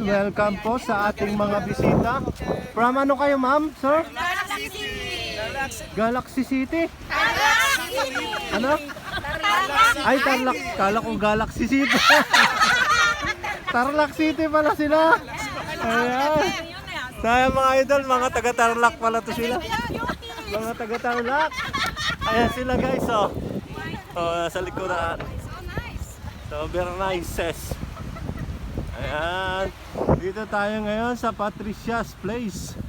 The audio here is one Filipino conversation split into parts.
welcome po sa ating mga bisita. From ano kayo ma'am, sir? Galaxy City. Galaxy City? Ano? Tarlac. Ay, Tarlac. Kala ko Galaxy City. Tarlac City pala sila. Ayan. Saya mga idol, mga taga Tarlac pala to sila. Mga taga Tarlac. Ayan sila guys, oh. Oh, sa likuran. So, very nice. Ayan. Dito tayo ngayon sa Patricia's Place.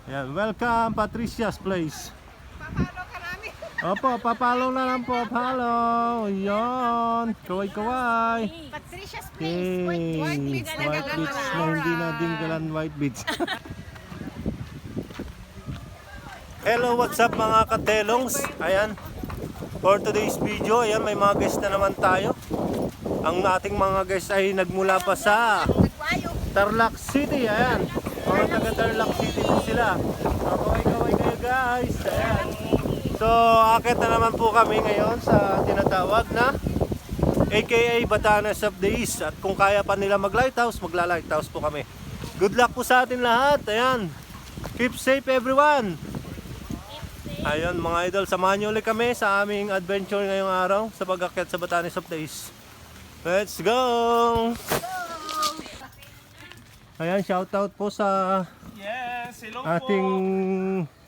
Ayan, welcome Patricia's Place. Papalo ka namin. Opo, papalo na lang po. Follow. Ayan. Kaway-kaway. Patricia's Hey, White Beach na White Beach na hindi na dinggalan White Beach. Hello, what's up mga katelongs? Ayan. For today's video, ayan, may mga guest na naman tayo. Ang ating mga guest ay nagmula pa sa Tarlac City. Ayan. Mga taga Tarlac City po sila. Kaway-kaway kayo guys. Ayan. So, akit na naman po kami ngayon sa tinatawag na AKA Batanes of the East. At kung kaya pa nila mag-lighthouse, magla-lighthouse po kami. Good luck po sa atin lahat. Ayan. Keep safe everyone. Ayun mga idol, samahan nyo ulit kami sa aming adventure ngayong araw sa pag-akyat sa Batanes of the East. Let's go! Ayan, shoutout po sa hello ating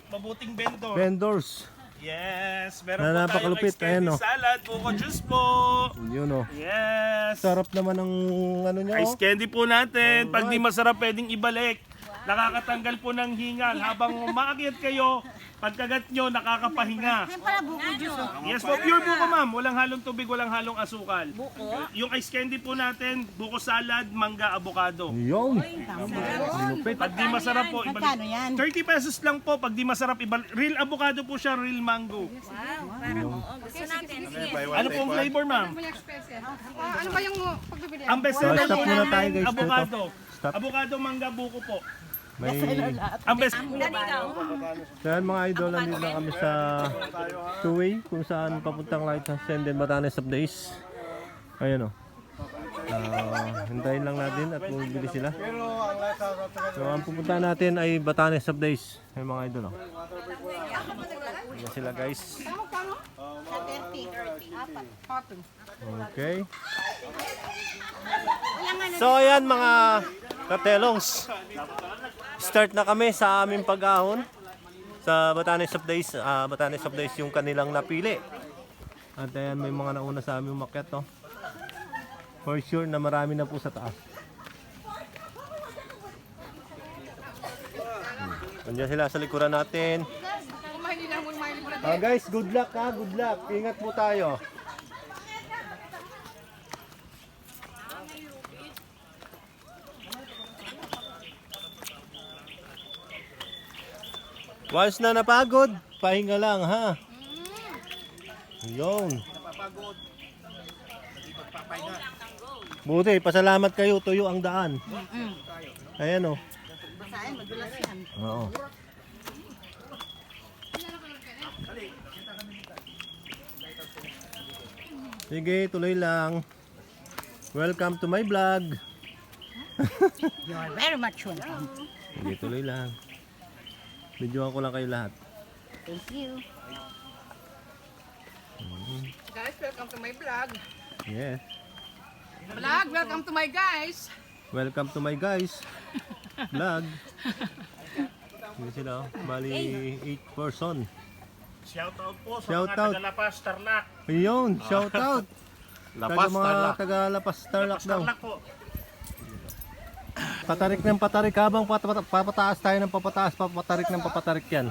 po. Mabuting vendor. vendors. Yes, meron Na po napakalupit, tayong ayan, ice candy salad, buko juice po. Yun o. Yes. Sarap naman ng ano nyo. Ice candy po natin. Pag di masarap, pwedeng ibalik. Nakakatanggal po ng hingal. Habang umaakyat kayo, pagkagat nyo, nakakapahinga. Yes po, pure buko ma'am. Walang halong tubig, walang halong asukal. Yung ice candy po natin, buko salad, mangga, avocado. Yun. Lupit. Pag di masarap po, Magkano yan? 30 pesos lang po. Pag di masarap, real avocado po siya, real mango. Gusto natin. Ano pong flavor ma'am? Ano ba yung pagbibili? Ang best seller Stop po muna tayo, namin, guys. avocado. Stop. Avocado, mangga, buko po. May... Ang best. Kaya mga idol, nandito na kami sa two-way kung saan papuntang Lighthouse and then Batanes of the East. Ayan o. Hintayin lang natin at bumibili sila. So ang pupuntahan natin ay Batanes of the East. Ayan mga idol o. Ayan sila guys. Okay. So ayan mga katelongs. Start na kami sa aming pag-ahon sa Batanes of the East. Batanes of the East yung kanilang napili. At ayan, may mga nauna sa aming umakyat, no? For sure na marami na po sa taas. Andiyan sila sa likuran natin. Guys, good luck ha, good luck. Ingat po tayo. Once na napagod, pahinga lang ha. Yun. Buti, pasalamat kayo, tuyo ang daan. Ayan o. Oo. Sige, tuloy lang. Welcome to my vlog. You are very much welcome. Sige, tuloy lang. Videoan ko lang kayo lahat. Thank you. Guys, welcome to my vlog. Yes. Vlog, welcome to my guys. Welcome to my guys. Vlog. Hindi sila, oh. Bali 8 person. Shoutout po sa Shout mga out. taga-Lapas, Tarlac. Ayun, shout out. Lapas, Tarlac. Taga Lapas, Tarlac daw. Tarlac po. Patarik ng patarik habang papataas tayo ng papataas, papatarik ng papatarik yan.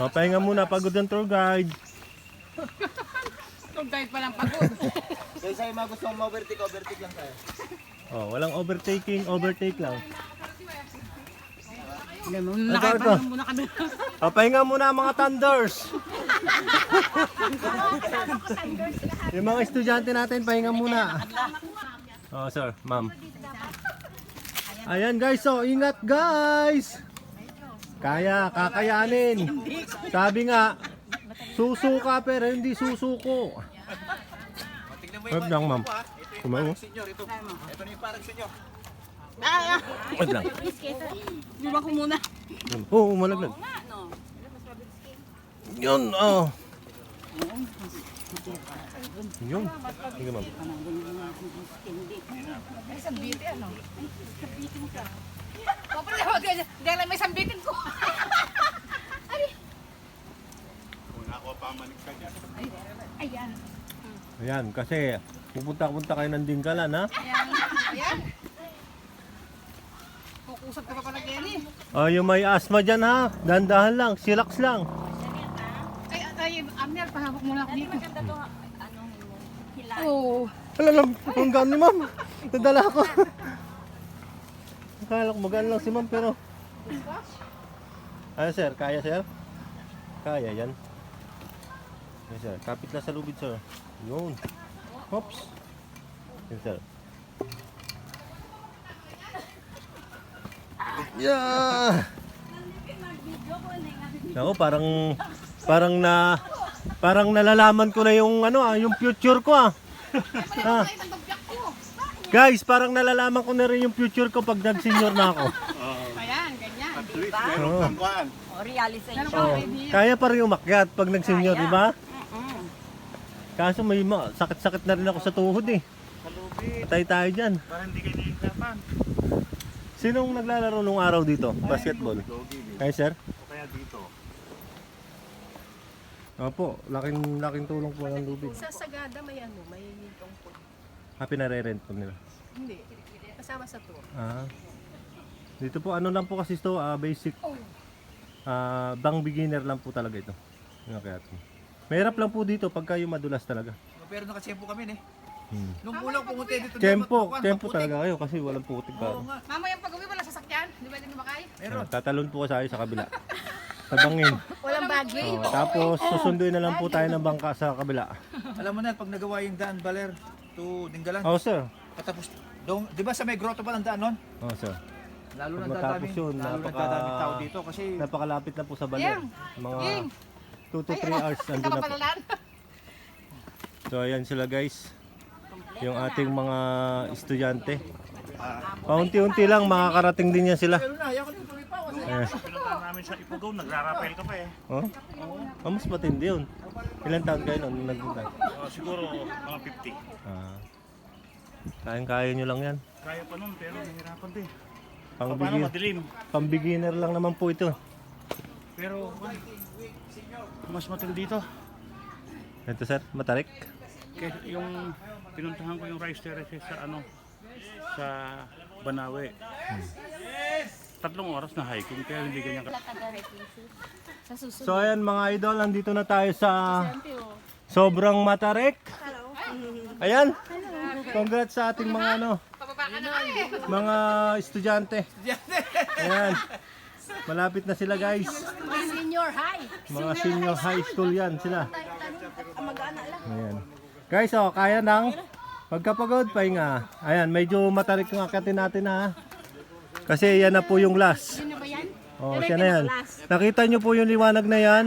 O, pahinga muna, pagod ng tour guide. Kung kahit palang pagod. Kaya sa'yo mga gusto mong overtake, overtake lang tayo. O, walang overtaking, overtake lang. Nakaipanan muna kami. O, pahinga muna mga thunders. Yung mga estudyante natin, pahinga muna. Oh, sir, ma'am. Ayan guys, so ingat guys. Kaya, kakayanin. Sabi nga, susuka pero hindi susuko. Wait lang, ma'am. Kumain mo. Senyor, ito. Ito na yung parang senyor. Wait lang. Diba ko muna? Oo, malaglag. Yun, oh. Yun. Sige, ma'am. May sambitin ano? Kapag ako, dahil may sambitin ko. Ayan. Ayan, kasi pupunta kayo ng Dinggalan, ha? Ayan. Kukusap ka pa pala Kenny. Oh, yung may asthma dyan, ha? Dandahan lang, silax lang. Ay, Amner, pahabok muna ako dito. Oo. Wala lang, kung gano'n ni ma'am. Nadala ko. Akala ko magaan lang si ma'am, pero... Ano, sir? Kaya, sir? Kaya, yan. Yes, sir. Kapit na sa lubid, sir. Yun. Oops. Yan, sir. Yeah! Ako, parang nalalaman ko na yung ano yung future ko ah. Guys, parang nalalaman ko na rin yung future ko pag nag-senior na ako. Ayan, ganyan. Oo. O, realization. Oh, kaya pa rin umakyat pag nag-senior, di ba? Kaso may sakit-sakit na rin ako sa tuhod eh. Patay tayo dyan. Para hindi kayo nahihirapan. Sinong naglalaro nung araw dito? Basketball? Kayo, sir? O kaya dito. Opo, laking tulong po ng lubid. Sa Sagada may may tungkol. Pinare-rent po nila. Hindi. Kasama sa tour. Ah. Dito po ano lang po kasi ito, basic. Bang beginner lang po talaga ito. Yung kaya ito. Mahirap lang po dito pagka yung madulas talaga. Pero nakachempo kami, eh. Nung unang pumunta dito, Tempo talaga kayo kasi walang putik Oo pa. nga. Mamayang pag-uwi wala sasakyan. Di ba din makay? Meron. Tatalon po tayo sa kabila. Sa bangin. Walang bagay. Oh, tapos susunduin na lang po tayo ng bangka sa kabila. Alam mo na, pag nagawa yung daan, Baler, to Dinggalan, Oh, sir. patapos, di ba sa may grotto pa ng daan nun? Oh, sir. Lalo Pag na matapos yun, dadaming tao dito kasi napakalapit na po sa Baler. Mga 2 to 3 hours andun na po. Kapapalalan. So ayan sila guys. Yung ating mga estudyante. Paunti-unti lang makakarating din yan sila. pero na, ayaw ko din tuloy pa. Eh. Pinuntahan namin sa Ipugaw, nagrarapel ka pa eh. Oh? Oh, mas matindi yun. Ilan taon kayo nung nagpunta? Siguro mga 50. Kayang-kaya nyo lang yan. Kaya pa nun, pero nahihirapan din. Pang, Paano madilim? pang beginner lang naman po ito. Pero mas matindi dito. Ito sir, matarik. Kaya yung pinuntahan ko yung rice terraces sa sa Banawe. 3 oras na hiking kaya hindi ganyan ka. So ayan mga idol, nandito na tayo sa sobrang matarik. Ayan. Congrats sa ating mga mga estudyante. Ayan. Malapit na sila guys. Senior high. Mga senior high school yan sila. Ayan. Guys, oh, kaya nang magkapagod pahinga. Ayan, medyo matarik yung akitin natin ha. Kasi yan na po yung last. Oh, siya na yan. Nakita nyo po yung liwanag na yan.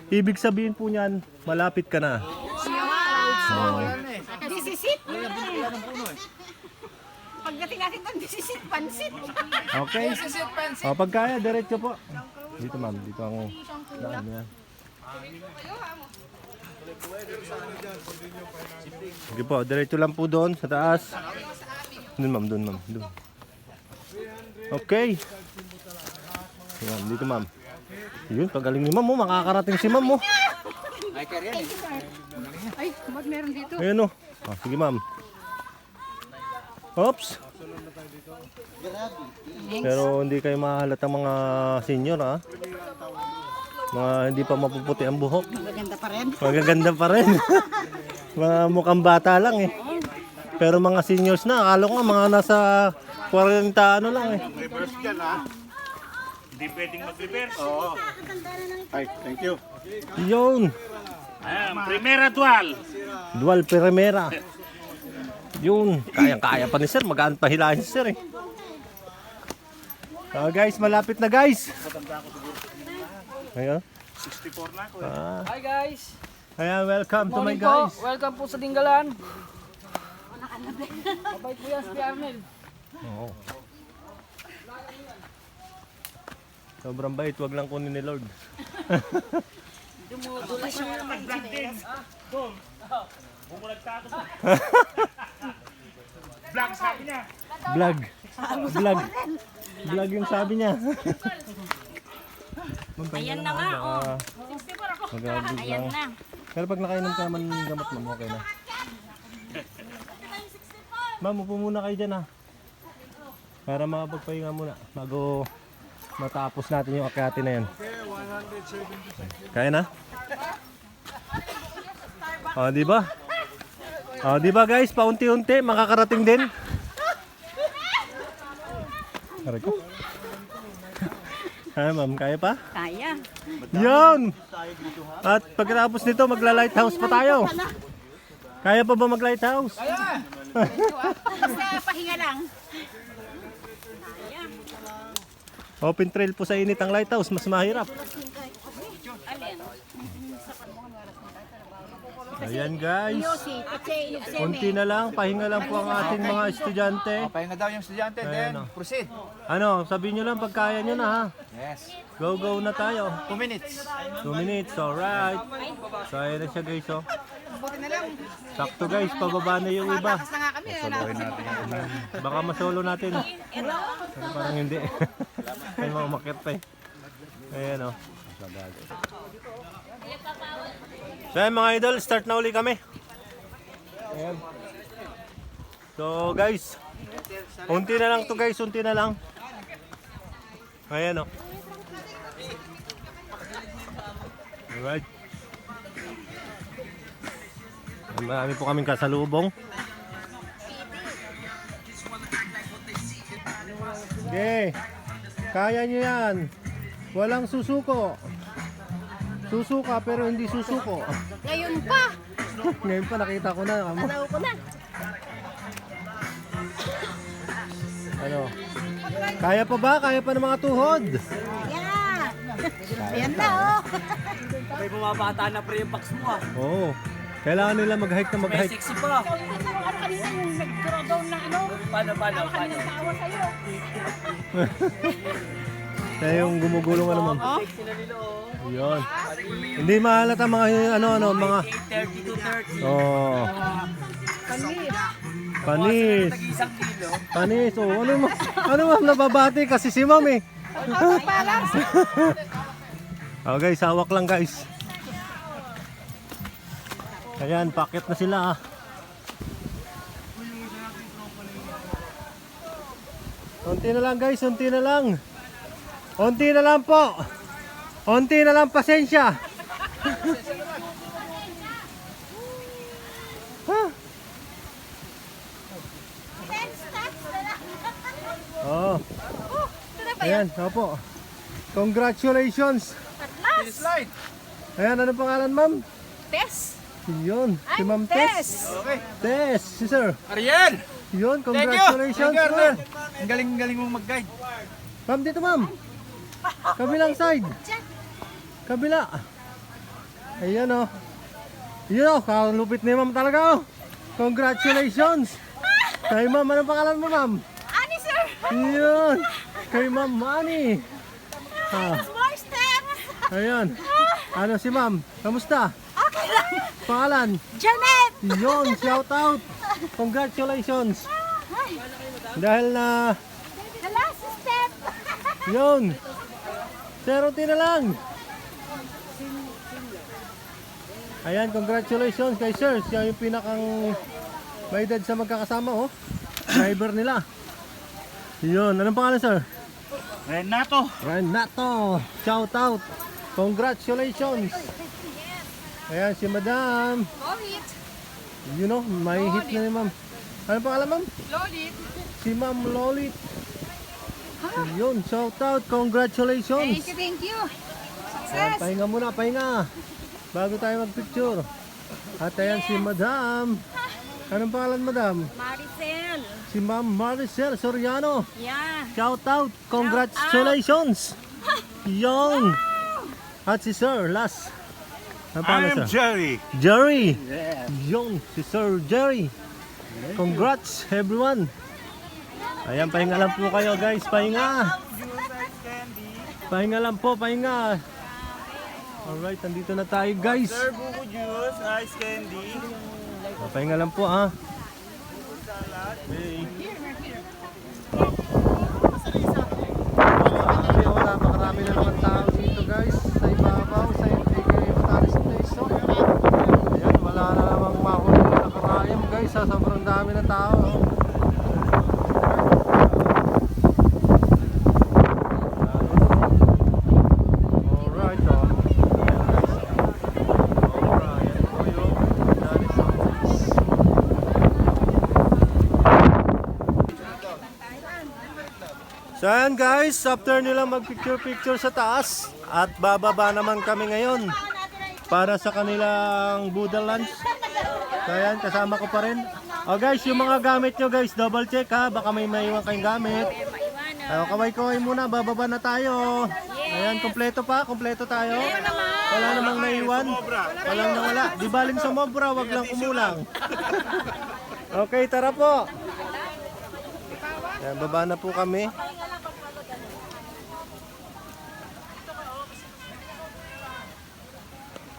Ibig sabihin po niyan, malapit ka na. This is it. Pagdating natin doon, this is it. Pansit. Okay? O, pag kaya, diretso po. Dito ma'am, dito ang daan niya. Sige po, diretso lang po doon sa taas. Doon ma'am, doon ma'am. Doon. Okay. Yan, dito ma'am. Yun, pagaling ni ma'am, makakarating si ma'am mo. Ay, ba't meron dito? Ayan o. Sige ma'am. Oops. Pero hindi kayo mahalatang mga senior ha. Mga hindi pa mapuputi ang buhok. Maganda pa rin. Magaganda pa rin. Mga mukhang bata lang eh. Pero mga seniors na, akala ko nga mga nasa 40 ano lang eh. Reverse dyan ha. Hindi pwedeng mag-reverse. Ay, thank you. Yun. Ayan, primera dual. Dual primera. Yun. Kayang-kaya pa ni sir. Magaan pa hilahin si sir eh. So guys, malapit na guys. Ayan. 64 na ako. Hi guys! Ayan, welcome to my Morning po! guys. Welcome po sa Dinggalan. Mabait po yan si Arnel. Oo. Sobrang bait, wag lang kunin ni Lord. Dumudulas yung mga Vlog din. Dong. Bumulag ka ako. Vlog sabi niya. Vlog. Vlog. Vlog yung sabi niya. Ayan na nga, oh. Mag-vlog Ayan lang. na. Pero pag nakainom ka naman ng gamot mo, okay na. Ma'am, upo muna kayo dyan ha. Para makapagpahinga muna bago matapos natin yung akyati na yan. Kaya na? O, di ba? O, di ba guys, paunti-unti makakarating din. Aray ko. Ha, ma'am, kaya pa? Kaya. Yan! At pagkatapos nito, magla-lighthouse pa tayo. Kaya pa ba mag-lighthouse? Basta pahinga lang. Open trail po sa init ang lighthouse, mas mahirap. Alin? Ayan guys, Si Pache, konti na lang, pahinga lang po ang ating mga estudyante. Pahinga daw yung estudyante, then Ayan, oh. proceed. Ano, sabihin nyo lang pag kaya nyo na ha. Yes. Go na tayo. 2 minutes. 2 minutes, alright. So ayan na siya guys oh. Buti na lang. Sakto guys, pababa na yung iba. Lakas na nga kami. Baka masolo natin. Pero parang hindi. May mga umakyat pa eh. Ayan oh. So ayan mga idol, start na uli kami. Ayan. So guys, unti na lang to guys, unti na lang. Ayan oh. Alright. Marami po kaming kasalubong. Okay. Kaya nyo yan. Walang susuko. Susuka pero hindi susuko. Ngayon pa. Ngayon pa nakita ko na. Tanaw ko na. Ano? Kaya pa ba? Kaya pa ng mga tuhod? Yeah. Ayan na, oh. May bumabata na pre yung box mo ah. Oo. Kailangan nila mag-hike na May mag-hike. sexy pa. Ano kanina yung nag-throw down na ano? Paano? Tawa sa'yo. Kaya yung gumugulong ano ma'am. Sexy na nila oh. Yun. Hindi mahalata mga mga 30 to 30. oh. Panis. Tag-isang kilo. Panis. Oh, ano ma'am nababati kasi si ma'am eh. Oh guys, hawak lang guys. Ayan, pakit na sila ah. Unti na lang guys, unti na lang. Unti na lang po. Unti na lang, pasensya. Oh. Ayan, opo. Congratulations. Slide. Ayan, ano pangalan ma'am? Tess. Yun, si Ma'am Tess. Okay. Tess, si sir. Ariel! Yun, Thank you! congratulations Thank you, ma'am. Arnel. Ang galing mong mag-guide. Ma'am, dito ma'am. Kabilang side. Kabila. Ayan o. Yun o, kalupit ni ma'am talaga o. Congratulations. Kay ma'am, anong pangalan mo ma'am? Ani, sir. Yun. Kay ma'am Manny. Ah, More steps. ayan. Ano si ma'am? Kamusta? Okay lang. Pangalan? Janet. Yun, shout out. Congratulations. Dahil na, The last step. yun. 0 na lang. Ayan, congratulations kay sir. Siya yung pinakang may edad sa magkakasama, oh. Driver nila. Yun, anong pangalan sir? Renato. Renato. Shout out. Congratulations. Ayan, si madam. Lolit. You know, may hit na ni ma'am. Anong pangalan ma'am? Lolit. Si ma'am Lolit. Yun, shout out. Congratulations. Thank you. Ayan, pahinga muna, pahinga. Bago tayo magpicture. At ayan si madam. Anong pangalan madam? Maricel. Si ma'am Maricel Soriano. Yeah. Shout out. Congratulations. Yun. At si sir, last. Anong pangalan sir? Jerry. Jerry. Yun, si Sir Jerry. Congrats everyone. Ayan, pahinga lang po kayo guys, pahinga. Pahinga lang po, pahinga. Alright, nandito na tayo guys. Sir, buko juice, ice candy. Pahinga lang po ha. Okay. Wala pa, marami na naman tao dito guys. Sa ibabaw, sa Batanes Station. Ayan, wala na namang mahuli na karayam guys. Sobrang dami na tao. Alright, oh. Alright, yan po yung Batanes Station. So ayan guys, after nila mag-picture-picture sa taas at bababa naman kami ngayon para sa kanilang Buddha lunch. So ayan, kasama ko pa rin. Oh guys, yung mga gamit nyo guys, double check ha, baka may maiwan kayong gamit. Kaway-kaway muna, bababa na tayo. Ayan, kompleto tayo. Wala namang naiwan. Walang nawala. Di baling sumobra, wag lang kumulang. Okay, tara po. Ayan, baba na po kami.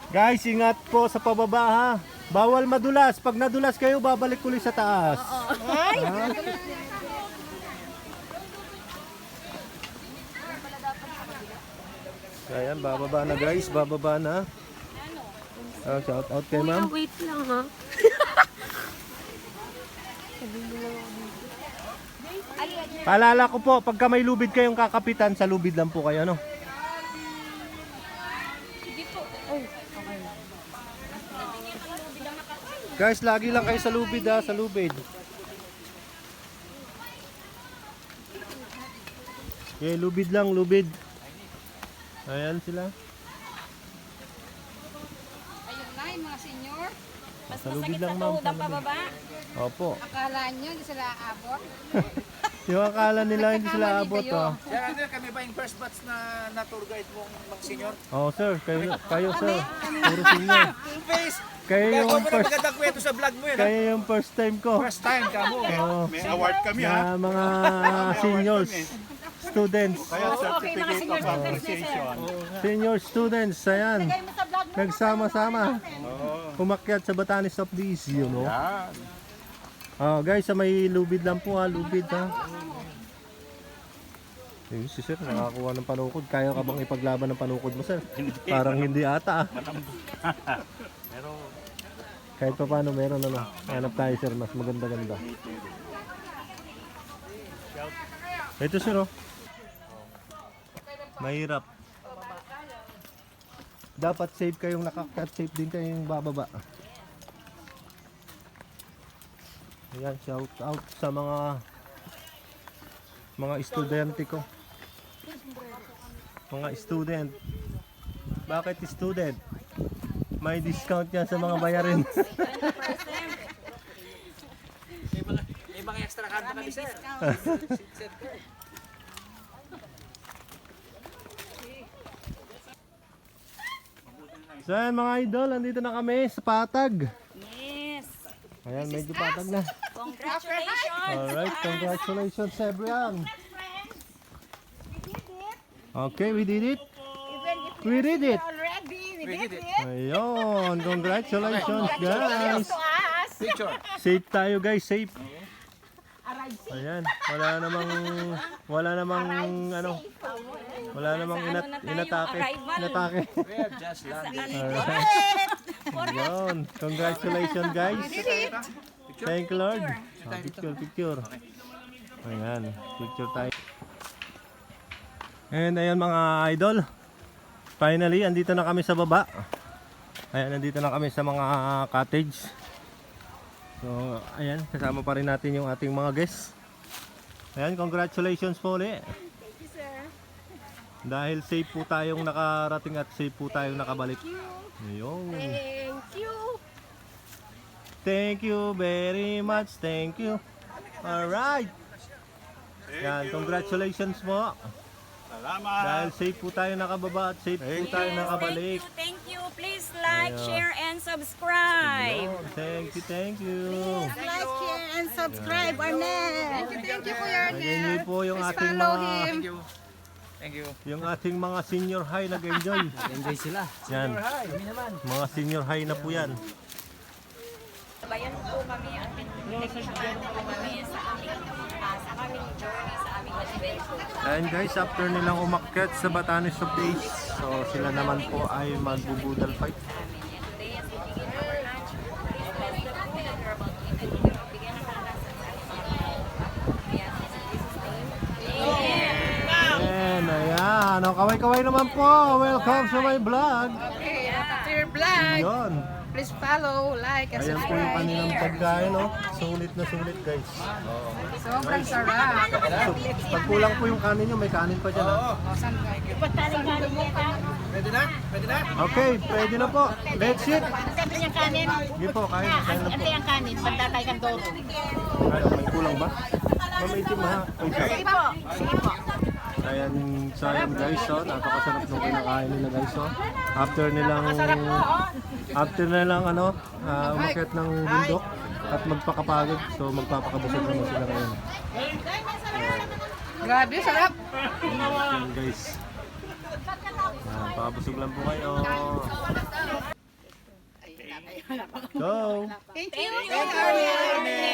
Guys, ingat po sa pababa ha. Bawal madulas. Pag nadulas kayo, babalik ulit sa taas. Ha? Ayan, bababa na guys. Bababa na. Shout out kay ma'am. Wait lang ha. Paalala ko po, pagka may lubid kayong kakapitan, sa lubid lang po kayo, no? Guys, lagi lang kayo sa lubid ha, sa lubid. Okay, lubid lang, lubid. Ayan sila. Ayun na, yung mga senior. Mas Sa lubid masakit lang, sa ma'am, tuhod sa ang lubid. pababa. Opo. Akala nyo, hindi sila aabot. Yung akala nila hindi sila abot, oh. Sir Andel, kami ba yung first batch na tour guide mong mga senior? Oh, sir, kayo sir. Puro senior. Face! Kayo Gagawa yung mo ng first, magandang kwento sa vlog mo yun. kayo yung first time ko. First time ka mo. Oh, May award kami ha. na mga seniors, students, Okay, mga senior citizens, sir. senior students, ayan. Nagsama-sama. Umakyat sa Batanes of this, you know. Oh, guys, sa may lubid lang po ha, lubid ha. Eh, si sir, nakakuha ng panukod. Kaya ka bang ipaglaban ng panukod mo, sir? Parang hindi ata ah. Kahit pa paano meron ano. Hanap tayo, sir, mas maganda-ganda. Ito, sir, oh. Mahirap. Dapat safe kayong nakakat, safe din kayong bababa. Ayan, shout out sa mga estudyante ko. Mga student. Bakit student? May discount yan sa mga bayarin. May mga extra card na kami, sir. So ayan mga idol, andito na kami sa Patag. Yes. Ayan, medyo patag na. Congratulations. Alright, congratulations everyone. Okay, we did it. We did it. Already, we did it. Ayun, congratulations guys. Picture. Safe tayo guys, safe. Ayan, wala namang ano, wala namang inatake. Inatake. We're just landing. Ayun, congratulations guys. Thank you Lord. Picture. Ayan, picture tayo. And ayan mga idol. Finally, andito na kami sa baba. Ayan, andito na kami sa mga cottage. So, ayan, kasama pa rin natin yung ating mga guests. Ayan, congratulations po ulit. Thank you, sir. Dahil safe po tayong nakarating at safe po tayong nakabalik. Ayun. Thank you. Thank you very much. Thank you. Alright. Yan, congratulations po. Salamat. Dahil safe po tayo nakababa at safe po tayo nakabalik. Thank you. Please like, share, and subscribe. Oh, thank you, thank you. Like, share, and subscribe, Arnel. Thank you, Kuya Ayan Arnel. yun po yung Please ating follow mga him. Thank you. yung ating mga senior high nag-enjoy. Enjoy sila. Yan. Kami naman. Mga senior high na po yan. Bayan po kami at pinagkakaroon po kami sa aming journey, sa aming adventure. And guys, after nilang umakyat sa Batanes of Days, so sila naman po ay magbubudal fight. Today, as we begin our lunch, please bless the food that we're about to eat and bigyan ng kalakasan sa ating mga Yes, in Jesus' name. Amen. Ayan. O, kaway-kaway naman po. Welcome sa my vlog. Okay, Katir Vlog. Yun. Please follow, like, and Ayan po yung subscribe. kanilang pagkain, no? Sulit na sulit, guys. Sobrang sarap. So, pag kulang po yung kanin nyo, may kanin pa dyan, ha? Pwede na? Pwede na? Okay, pwede na po. Let's eat. Siyempre yung kanin. Sige po, kain na po. Ante yung kanin. Pagdatay kang doro. Ay, may kulang ba? Mamaitim, ha? Okay. Sige po. Sige po. Ayan, so ayan guys, so, napakasarap nung kinakain nila guys, so. After nilang umakyat ng bundok at magpakapagod, so magpapakabusog naman sila ngayon. Grabe, sarap. Ayan guys. Pakabusog lang po kayo. Go! Thank you, Arnel.